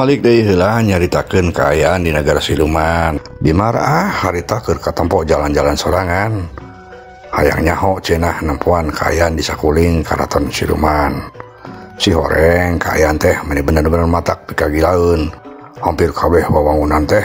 Malik deui heula nyaritakeun kaayaan di negara siluman. Bimara harita keur katempo jalan-jalan sorangan. Hayang nyaho cenah nempuan kaayaan di sakuling karaton siluman. Si horeng kaayaan teh meni bener-bener matak pikagilaeun. Hampir kabeh wawangunan teh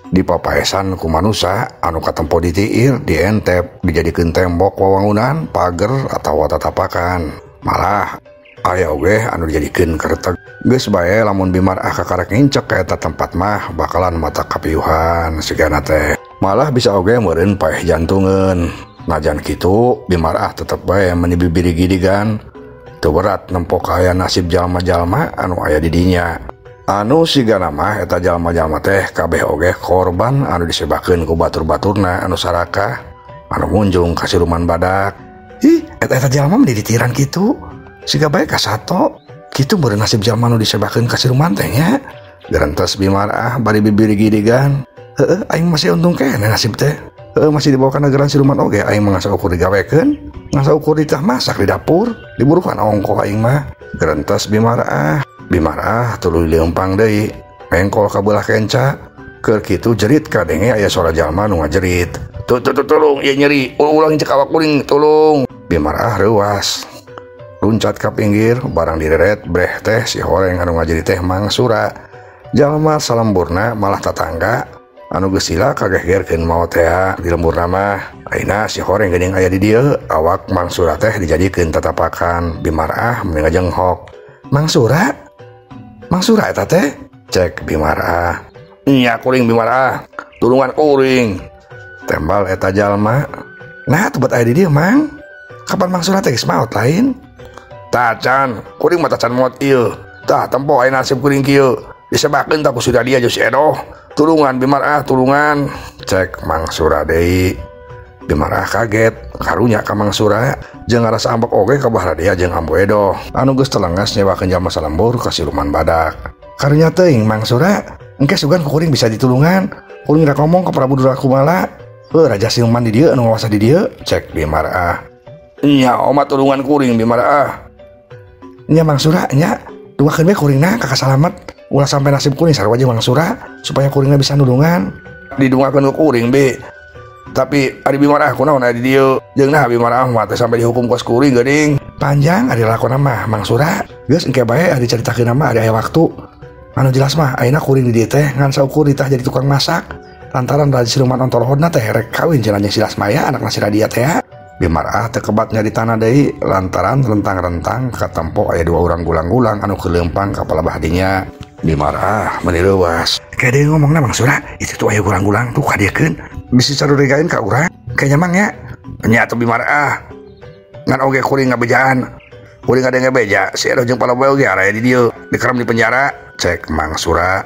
dipapaesan ku manusia anu katempo di tiir, dientep, dijadikeun tembok wawangunan, pager atawa tatapakan. Malah aya oge anu dijadikeun kereteg. Geus bae lamun Bimara kakarek ngincek ka eta tempat mah bakalan mata kapiuhan sigana teh. Malah bisa oge meureun paeh jantungeun. Najan kitu Bimara tetep bae meni bibiri gidigan. Teu berat nempo kaaya nasib jalma-jalma anu aya di dinya. Anu sigana mah eta jalma-jalma teh kabeh oge korban anu disebakeun ku batur-baturna anu sarakah anu munjung ka siluman badak. Ih, eta jalma mah ditiran kitu. Siga bae ka sato kitu meureun nasib jalma anu disebakeun ka siluman teh nya. Gerentos Bimara bari bibiri gidigan. Heueuh, aing masih untung kene nasib teh. Masih dibawa ka negara siluman oge aing mah ngasa ukur digawekeun, ngasa ukur ditah masak di dapur, diburukan ongkoh aing mah. Gerentos Bimara tuluy leumpang deui, mengkol ka beulah kenca. Keur kitu jerit kadenge aya suara jalma nu ngajerit. Tulung ieu nyeri, ulang cek awak kuring, tulung. Bimara reuas. Luncat ka pinggir, barang direret breh teh si horeng anu ngajerit teh Mang Sura. Jalma salemburna malah tatangga anu geus sila kagegerkeun maot teh di lemburna mah. Ayeuna si horeng geuning aya di dieu, awak Mang Sura teh dijadikeun tatapakan. Bimara meni ngajenghok. Mang Sura eta teh? Cek Bimara. Nya kuring Bimara, tulungan kuring. Tembal eta jalma. Nah teu aya di dieu Mang. Kapan Mang Sura teh geus maot lain? Tacan, kuring mah tacan maot ieu. Tah tempo aya nasib kuring kieu. Disebakeun tah ku si Radia jeung si Edoh. Tulungan Bimara, tulungan. Cek Mang Sura deui. Bimara kaget, karunya ka Mang Sura jeung ngarasa ambek oge ka Bah Radia jeung Ambu Edoh anu geus telengas nyewakeun jalma salembur ka siluman badak. Karunya teuing Mang Sura, engke sugan ku kuring bisa ditulungan. Kuring rek ngomong ka Prabu Durakumala. Raja siluman di dieu anu ngawasa di dieu. Cek Bimara. Nya oma tulungan kuring Bimara. Nya Mang Sura nya duakeun we kuringna ka kasalamet. Ulah sampai nasib kuring sarua jeung Mang Sura supaya kuringna bisa nulungan. Didungakeun ku kuring be. Tapi ari Bimara kunaon aya di dieu? Jeung nah Bimara mah teh sampai dihukum kos kuring geuning. Panjang ari lakonna mah Mang Sura. Geus engke bae ari caritakeun mah ari aya waktu. Anu jelas mah ayeuna kuring di dieu teh ngan saukur ditah jadi tukang masak. Lantaran Raja Siluman Ontorohodna teh rek kawin cenah jeung si Lasmaya anakna si Radia teh. Bimara teu kebat nya di tanah deui lantaran rentang-rentang katempo aya dua urang gulang-gulang anu keuleumpang ka palebah dinya. Bimara meni leuwas. Kayak dia ngomongna Mang Sura, itu tuh aya gulang-gulang tuh kadiekeun. Bisa caruregain ka urang. Kayaknya Mang nya. Nya atuh Bimara. Ngan oge kuring ngabejaan. Kuring ada ngabeja, si Edoh jeung Palaboy oge aya di dieu, dikerem di penjara. Cek Mang Sura.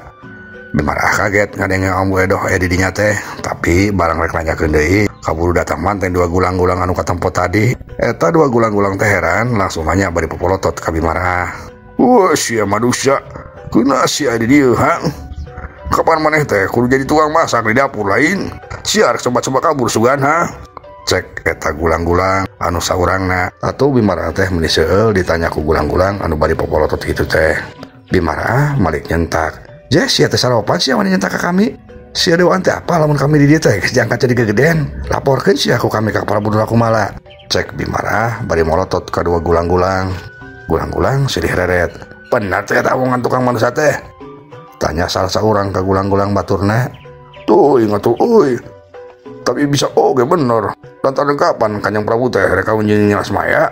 Bimara kaget ngadenge Ambu Edoh aya di dinya teh, tapi barang rek nanyakeun deui, kaburu datang manteng dua gulang-gulang anu katempo tadi. Eta dua gulang-gulang teh heran, langsung nanya bari popolotot ka Bimara. Wah, sia manusia. Kuna sia di dieu, ha? Kapan maneh teh kudu jadi tukang masak di dapur lain? Sia rek coba-coba kabur sugan, ha? Cek eta gulang-gulang anu saurangna. Atuh Bimara teh meni seueul ditanya ku gulang-gulang anu bari popolotot kitu teh. Bimara malik nyentak. Jeh, sia teh saropan sia wani nyentak ka kami. Sia dewaan teh apa lamun kami di dieu teh geus diangkat jadi gegedean. Laporkeun sia ku kami ka Prabu Durakumala. Cek Bimara bari molotot ka dua gulang-gulang. Gulang-gulang silih reret. Benar teh eta omongan tukang manusia teh? Tanya salah saurang ka gulang-gulang baturna. Tuh ingat tuh, tapi bisa oge bener. Lantaran kapan Kanjeng Prabu teh rek kawin jeung Nyi Lasmaya?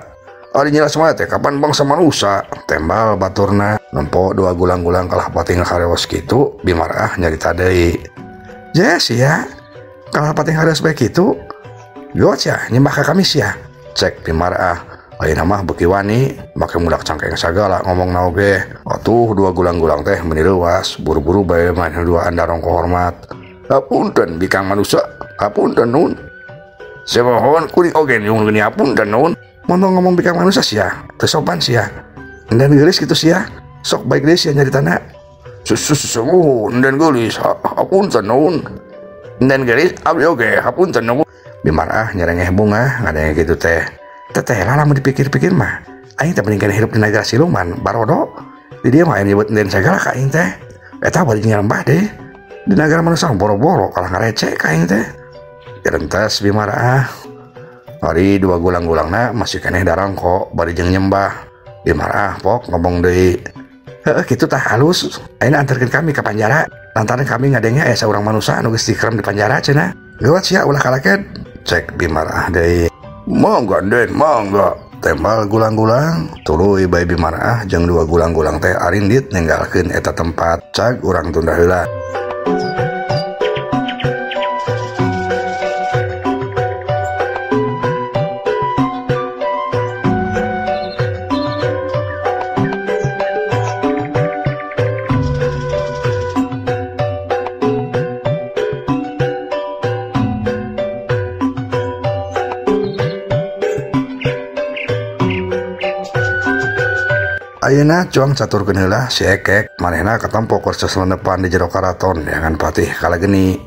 Ari Nyi Lasmaya teh kapan bangsa manusia? Tembal baturna. Nempo dua gulang-gulang kalah pating kareos kitu, Bimara nyarita deui. Yes ya, kalah pating kareos bae kitu. Yo cia nyembah ka kami sia. Cek Bimara. Ayeuna mah beuki wani, make mudak cangkeng sagala ngomongna oge. Atuh dua gulang-gulang teh meni leuwas, buru-buru bae main dua andarong hormat. Hapunten bikang manusia, hapunten nun. Samohon kuring oge nyuhun geuning hapunten nun. Mun ngomong bikang manusia sia, teu sopan sia. Endan geulis kitu sia. Sok baik deui sia nyaritana. Susuh endan geulis, hapunten nun. Endan geulis abdi oge hapunten nun. Bimara nyerengeh bunga ngadenge kitu teh. Teteh lah lamun dipikir-pikir mah aing teh mending hidup di negara siluman barodo. Di dieu mah aya nyebut enden sagala ka aing teh. Eta bari nyambah deh. Di negara manusia boro-boro kalah ngarecek kain teh. Gerentes Bimara hari 2 gulang-gulangna masih keneh darang kok bari jeung nyembah. Bimara pok ngomong deui. Heeh kitu tah halus. Ayeuna anterkeun kami ka penjara. Lantaran kami ngadengnya aya saurang manusia anu geus dikerem di penjara cenah. Geuat sia ulah kalaket. Cek Bimara deui. Monggo Den, monggo. Tembal gulang-gulang tuluy bae Bimara jeung 2 gulang-gulang teh arindit ninggalkeun eta tempat. Cag urang tunda heula. Ayeuna cuang caturkeun heula si Ekek manehna katampo kursus lenepan di jero karaton neangan patih kalageni.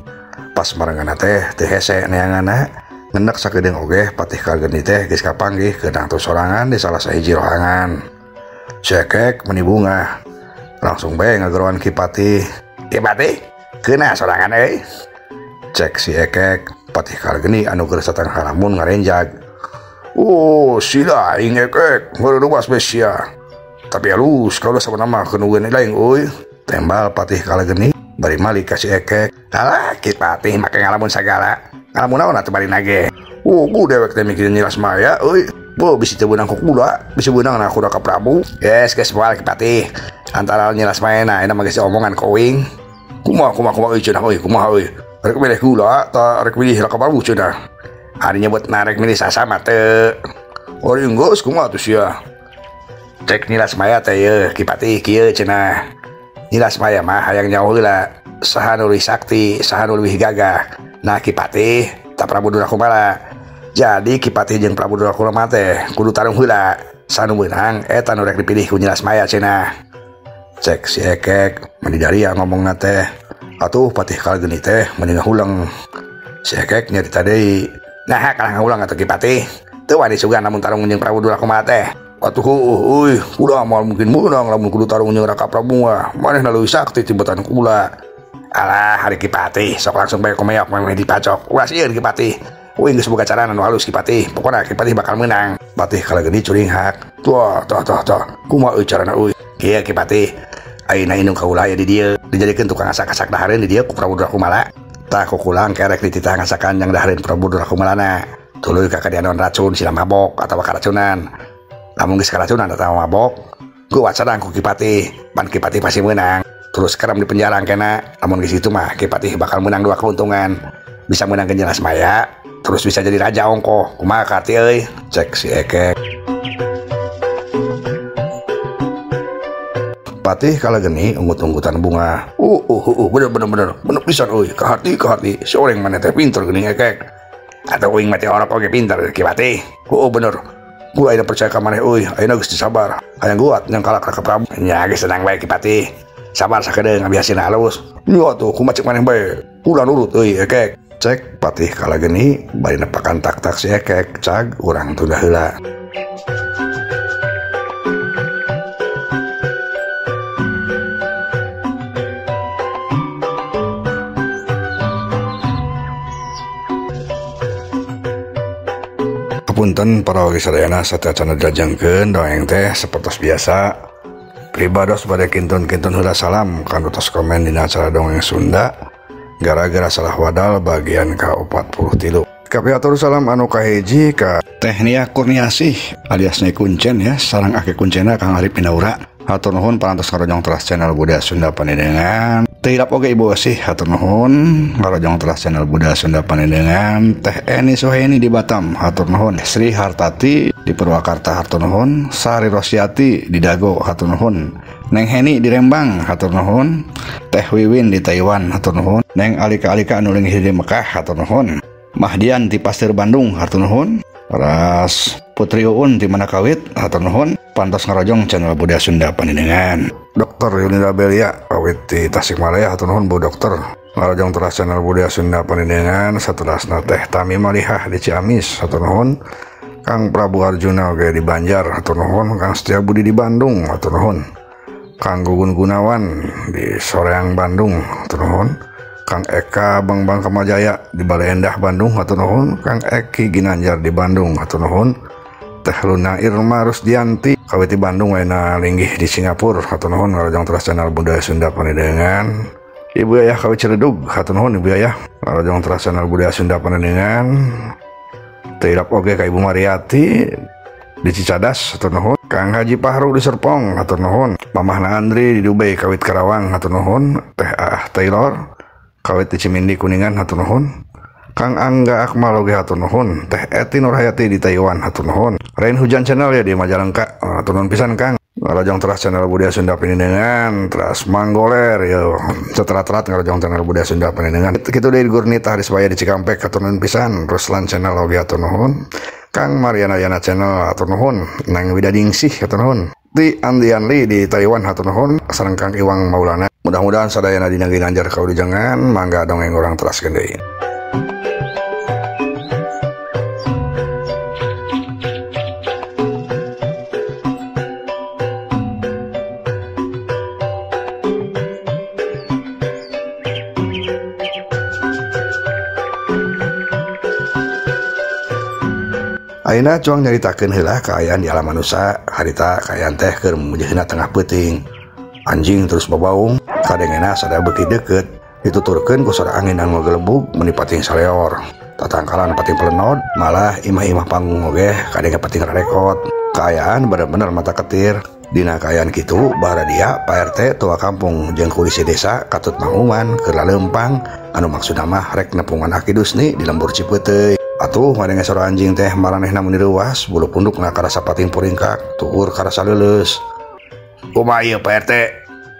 Pas marenganna teh teu hese neanganna ngendek sakedeung oge patih kalageni teh geus kapanggih keunang tu sorangan di salah sahiji rohangan. Si Ekek meuni bunga langsung bae ngageroan ki patih. Ki patih keuna sorangan euy. Cek si Ekek patih kalageni anu keur satengah halamun ngarenjag. Oh sila aing Ekek ngeurewas besia. Tapi halus kalau sama nama kenugeun lain euy. Tembal patih kalageni bari malik ka si Ekek. Alah ki patih make ngalamun sagala. Ngalamun naon atuh bari nage. Ku dewek teh mikirin nyilas maya euy. Bisi teu beunang ku kula, bisi beunang na kuda ka Prabu. Geus moal ki patih. Antara nyilas mayana eta mah geus omongan ka uing. Kumaha euy cenah euy, kumaha euy. Rek milih kula ta rek milih ka Prabu cenah. Ari nyebut narek milih sasama teu. Ori geus kumaha tuh sia. Cek nilas maya teh ye ki patih kieu cenah. Nilas maya mah hayang nyaho heula saha nu leuwih sakti, saha nu leuwih gagah. Nah ki patih ta Prabu Durakumala. Jadi ki patih jeung Prabu Durakumala teh kudu tarung heula. Saha nu meunang eta nu rek dipilih ku nilas maya cenah. Cek si Ekek meni daria ngomongna teh. Atuh patih kalageni teh meni ngahuleng. Si Ekek nyarita deui. Nah kalah ngahuleng atuh ki patih. Teu wani sugan lamun tarung jeung Prabu Durakumala teh. Atuh euy, kuda moal mungkin meunang lamun kudu tarung jeung Raka Prabu mah. Manehna leuwih sakti tibatan kula. Alah, hari ki patih sok langsung bae komeok meh dipacok. Ulah sieun ki patih. Uing geus boga carana nu halus ki patih. Pokona ki patih bakal meunang. Patih kalageni curing hak. Tuh. Kumaha euy carana euy? Kieu ki patih. Ayeuna indung kaula aya di dieu. Dijadikeun tukang asak-asak dahareun di dieu ku Prabu Durakumala. Tah kukulang kerek dititah ngasakan yang dahareun Prabu Durakumalana. Tuluy ka kadianon racun sila mabok atawa karacunan. Lamun geus karacunan atawa mabok, geuwat sadang ku ki patih. Pan ki patih pasti meunang. Terus kerem di penjara kena. Lamun geus kitu mah ki patih bakal meunang 2 keuntungan. Bisa meunang ke jelas maya, terus bisa jadi raja ongkoh. Kumaha karti euy? Cek si Ekek. Patih kalageni unggut-unggutan bunga. Bener pisan euy. Ka hati. Si oreng maneh teh pinter geuning Ekek. Atau uing mati orok oge pinter ki patih. Bener. Gua ayeuna percaya ka maneh euy, ayeuna geus disabar. Hayang guat yang kalak Raka Prabu. Nya geus tenang bae ki patih. Sabar sakedeung ngabiasina halus. Nya atuh kumaha cek maneh bae. Ulah nurut euy Ekek. Cek patih kalageni bari nepakan tak-tak si Ekek. Cag urang tunda heula. Punten para wargi sadayana sateacan dirajengkeun dongeng teh sapertos biasa. Pribados bade kintun-kintun heula salam kanu tos komen dina acara dongeng Sunda gara-gara salah wadal bagian ka-43. Kapiatur salam anu kahiji ka Teh Nia Kurniasih alias Nyai Kuncen ya, sareng ake kuncena Kang Arif Pinaura. Hatur nuhun parantos ngarojong teras channel Budaya Sunda Panendengan. Teh Hilap oge Ibu Asih hatur nuhun ngarojong teras channel Budaya Sunda Panendengan. Teh Eni Soheni di Batam hatur nuhun. Sri Hartati di Purwakarta hatur nuhun. Sari Rosyati di Dago hatur nuhun. Neng Heni di Rembang hatur nuhun. Teh Wiwin di Taiwan hatur nuhun. Neng Alika-alika anu linggih di Mekah hatur nuhun. Mahdian di Pasir Bandung hatur nuhun. Ras Putri Uun di Manakawit hatur nuhun. Pantos ngarojong channel Budaya Sunda Panendengan. Dr. Yunida Belia awit di Tasikmalaya hatur nuhun Bu Dokter. Ngarojong teras channel Budaya Sunda Panendengan. Saterasna Teh Tami Malihah di Ciamis hatur nuhun. Kang Prabu Arjuna oge di Banjar hatur nuhun. Kang Setiabudi di Bandung hatur nuhun. Kang Gugun Gunawan di Soreang Bandung hatur nuhun. Kang Eka Bang Kamajaya di Balai Endah Bandung hatur nuhun. Kang Eki Ginanjar di Bandung hatur nuhun. Teh Luna Irma Rusdianti kawiti Bandung waina linggih di Singapura hatur nuhun. Ngarojong terus channel Budaya Sunda Panendengan. Ibu Ayah Kawi Ciledug hatur nuhun Ibu Ayah ngarojong terus channel Budaya Sunda Panendengan. Teirap oge ka Ibu Mariati di Cicadas hatur nuhun. Kang Haji Pahru di Serpong hatur nuhun. Mamahna Andri di Dubai kawit Karawang hatur nuhun. Teh Taylor kawit di Cimindi Kuningan hatur nuhun. Kang Angga Akmal oge hatur nuhun. Teh Eti Nurhayati di Taiwan hatur nuhun. Rain Hujan Channel ya di Majalengka hatur nuhun pisan Kang. Ngarojong terus channel Budaya Sunda Panendengan. Terus Manggoler yo seterat-terat ngarojong channel Budaya Sunda Panendengan. Kitu deui Gurnita Harisbaya di Cikampek hatur nuhun pisan. Ruslan Channel oge hatur nuhun. Kang Mariana Yana Channel hatur nuhun. Nang Widadingsih hatur nuhun. Di Andian Lee di Taiwan hatur nuhun. Sareng Kang Iwang Maulana. Mudah-mudahan sadayana dina Ginanjar kaudijangan mangga dongeng urang teraskeun deui. Ayeuna cuang nyaritakeun heula kaayaan di alam manusia. Harita kaayaan teh keur mujihna tengah peuting. Anjing terus babaung, kadengena sada beuki deukeut, dituturkeun ku suara angin anu gelebug meni pating saleor. Tatangkalan pating pelenod, malah imah-imah panggung oge kadenge pating rarekot. Kaayaan bener-bener mata ketir. Dina kaayaan kitu Baradia Pak RT tua kampung jeung kulisi desa katut manguman keur laleumpang anu maksudna mah rek nepungan Aki Dusni di lembur Cipeuteuy. Atuh madenge sora anjing teh maranehna meni reuwas bulu pundukna karasa pating puringkak tuur karasa leuleus. Kumaha ieu Pak RT?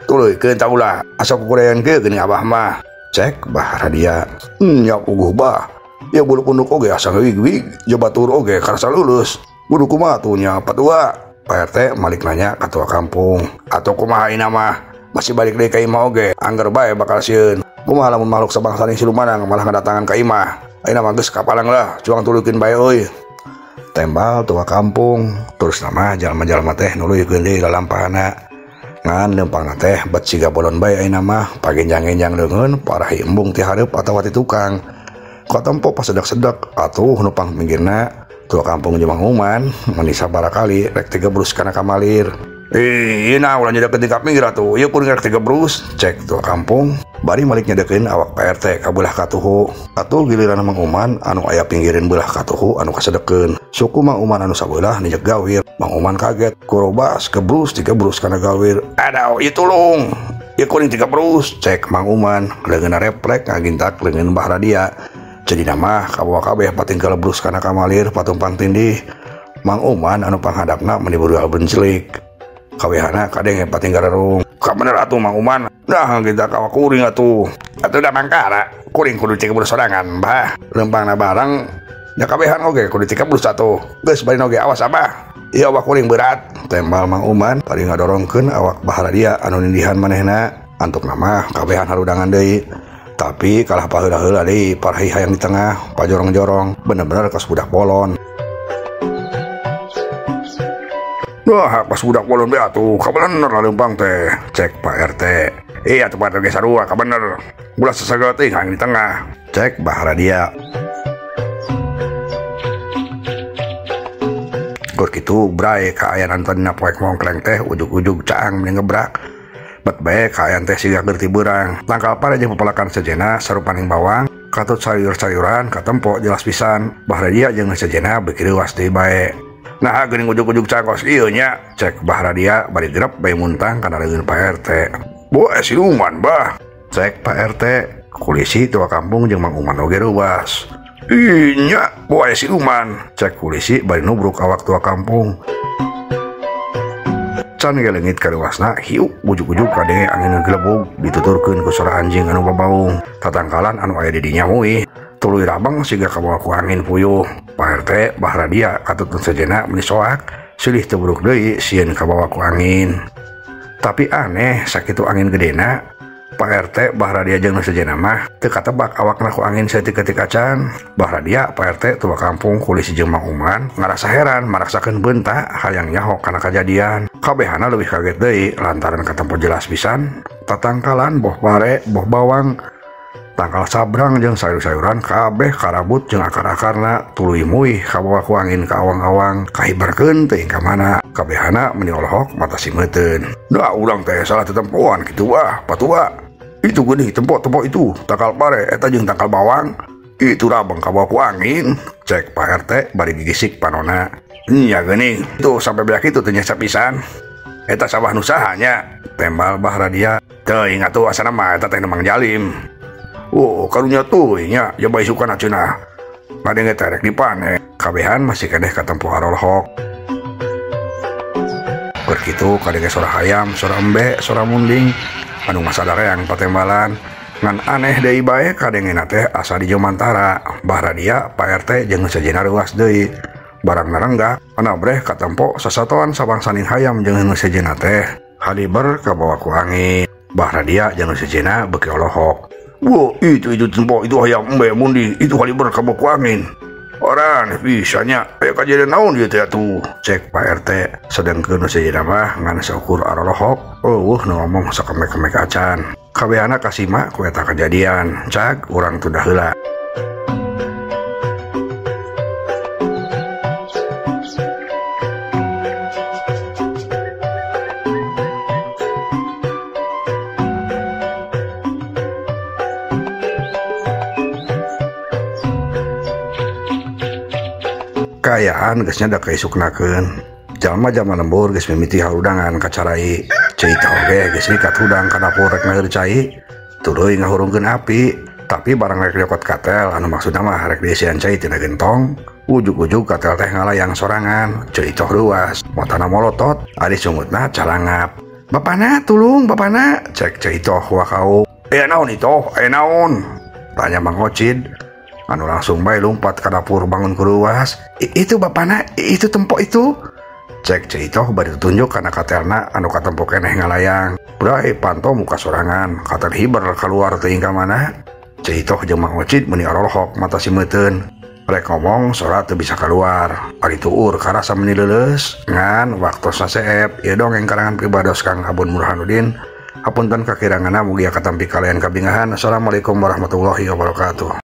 Tuluykeun ta ulah asa kukureankeun geuning Abah mah. Cek Baradia. Nya puguh bah. Ya bulu punduk oge asa ngewig-wig, jeung batur oge karasa leuleus. Kudu kumaha atuh nya patua? Pak RT malik nanya ka tua kampung. Atuh kumaha ayeuna mah? Masih balik deui ka imah oge, angger bae bakal sieun. Kumaha lamun makhluk sabangsaning silumanang malah ngadatangan ka imah? Ayeuna mah geus kapalang lah, cuang tuluykeun bae euy. Tembal tua kampung, terus nama jalma-jalma teh nuluykeun deui lalampahna. Ngan leumpangna teh bet siga bolon bae ayeuna mah, pagenjang-genjang leungeun parahi embung ti hareup atawa ti tukang. Katempo pasedak-sedak atuh nu pang pinggirna tua kampung jeung manguman meni sabarakali rek tigebrus kana kamalir. Ieu na ulah nyedekeun ti ka pinggir atuh, ieu kuring rek tigebrus, cek tua kampung. Bari malik nyedekeun awak Pak RT ka beulah katuhu. Atuh giliran manguman anu aya pinggirin beulah katuhu anu kasedekeun. Suku manguman anu sabeulah nijek gawir. Manguman kaget, kurobas kebrus tigebrus kana gawir. Adaw ieu tulung. Ieu kuring tigebrus, cek manguman. Leungeunna refleks ngagintak leungeun Baradia. Jadi nama kabawa kabeh pating kalebrus kana kamalir patumpang tindih. Manguman anu panghadapna meni burual bencelik. Kawehana kadenge pating garerung. Ka bener atuh manguman. Dah kita kawa kuring atuh. Atuh da mangkara. Kuring kudu tigebrus sorangan, bah. Leumpangna barang nya kabehan oge kudu tigebrus atuh. Geus bari oge awas Abah. Ieu awak kuring berat. Tembal manguman bari ngadorongkeun awak Baradia anu nindihan manehna. Antuk nama kabehan harudangan deui. Tapi kalah paheula-heula deui parahi hayang di tengah, pajorong-jorong, bener-bener kos budak polon. Wah, pas budak polon be atuh, ka bener leumpang teh, cek Pak RT. Iya atuh Pak RT sarua, ka bener. Ulah sasagala teh hayang di tengah, cek Baradia. Kur kitu bray kaayaan antena poek mongkleng teh ujug-ujug caang meni ngebrak. Bet bae kaayaan teh siga keur ti beurang. Langkal pada jeung pepelakan sejenna sarupaning bawang, katut sayur-sayuran katempo jelas pisan. Baradia jeung sejenna beuki leuwas deui bae. Nah geuning ujug-ujug cangkos ieu nya, cek Baradia bari grep bae muntang kana leungeun Pak RT. Boe siluman bah, cek Pak RT. Kulisi tua kampung jeung Mang Uman oge reuwas. Nya boe siluman, cek kulisi bari nubruk awak tua kampung. Can ngelengit ka leuwasna hiuk ujug-ujug kadenge angin ngegelebug dituturkeun ku suara anjing anu babaung. Tatangkalan anu aya di dinya muih tuluy rabang siga kabawa ku angin puyuh. Pak RT Baradia katut sejenna meni soak silih teu buruk deui sieun kabawa ku angin. Tapi aneh sakitu angin gedena Pak RT bahra dia jeung nu sejenna mah teu katebak awakna ku angin saeutik-eutik acan. Bahra dia Pak RT tua kampung kulis jeung Mang Uman ngarasa heran maraksakeun beunta hayang nyaho kana kajadian. Kabehana leuwih kaget deui lantaran katempo jelas pisan tatangkalan boh pare boh bawang tangkal sabrang jeung sayur-sayuran kabeh karabut jeung akar-akarna tuluy muih kabawa ku angin ka awang-awang kahibarkeun teuing ka mana. Kabehana meuni olhok mata simeuteun. Da urang teh salah tetempoan kitu wah patua. Itu geuning tempo-tempo itu tangkal pare eta jeung tangkal bawang itu rabeng kabawa ku angin, cek Pak RT bari gigisik panona. Nya geuning tuh sampai beak itu teh nyasa pisan. Eta sawah nu sahanya tembal bahra dia. Teuing atuh asana mah eta teh Mang Jalim. Oh, karunya tuh nya ya bae sukan aceuna. Ngadenge terek dipane. Kabehan masih keneh katempo harolhok. Berkitu kadenge sora hayam, sora embe, sora munding anu ngasadareang patembalan. Ngan aneh deui bae kadengena teh asa di Jomantara. Bahra dia Pak RT jeung sejenna ruas deui. Barang narenggak anabreh katempo sasatoan sabang saning hayam jeung nu sejenna teh haliber kabawa ku angin. Bahra dia jeung nu sejenna beuki olhok. Wo, itu tempo itu hayam embe munding itu haliber kabawa ku angin. Orang bisanya aya kajadian naon ieu teh atuh, cek Pak RT. Sedengkeun nu sejenna mah ngan saukur arolhok eueuh nu ngomong sakemek-kemek acan. Kabehana kasima ku eta kajadian, cak urang teu da heula. Kayaan geusnya da kaisuknakeun. Jalma zaman lembur geus mimiti harudangan ka carai. Cerita oge geus nikat hudang ka dapur rek ngeur cai. Tuluy ngahurungkeun api, tapi barang rek diokot katel anu maksudna mah rek diisian cai tina gentong. Ujug-ujug katel teh ngalayang sorangan, cerita ruas. Motana molotot, ari sungutna calangap. "Bapana tulung, bapana," cek cerita wakau. Naon itu? Naon?" tanya Mang Ocid. Anu langsung bae lompat ke dapur bangun keruas. Itu bapana, itu tempo itu, cek Ceitoh bari tunjuk kana katelna anu katempo keneh ngalayang. Brai panto muka sorangan katel hiber keluar teuing ka mana. Ceitoh jeung Mang Ocid meuni arolhok mata simeuteun. Rek ngomong sora teu bisa keluar. Ari tuur karasa meuni leuleus ngan waktosna seep. Ieu dongeng karangan pribados Kang Abun Burhanuddin. Hapunten kakiranganna mugia katampi kalian kabingahan. Assalamualaikum warahmatullahi wabarakatuh.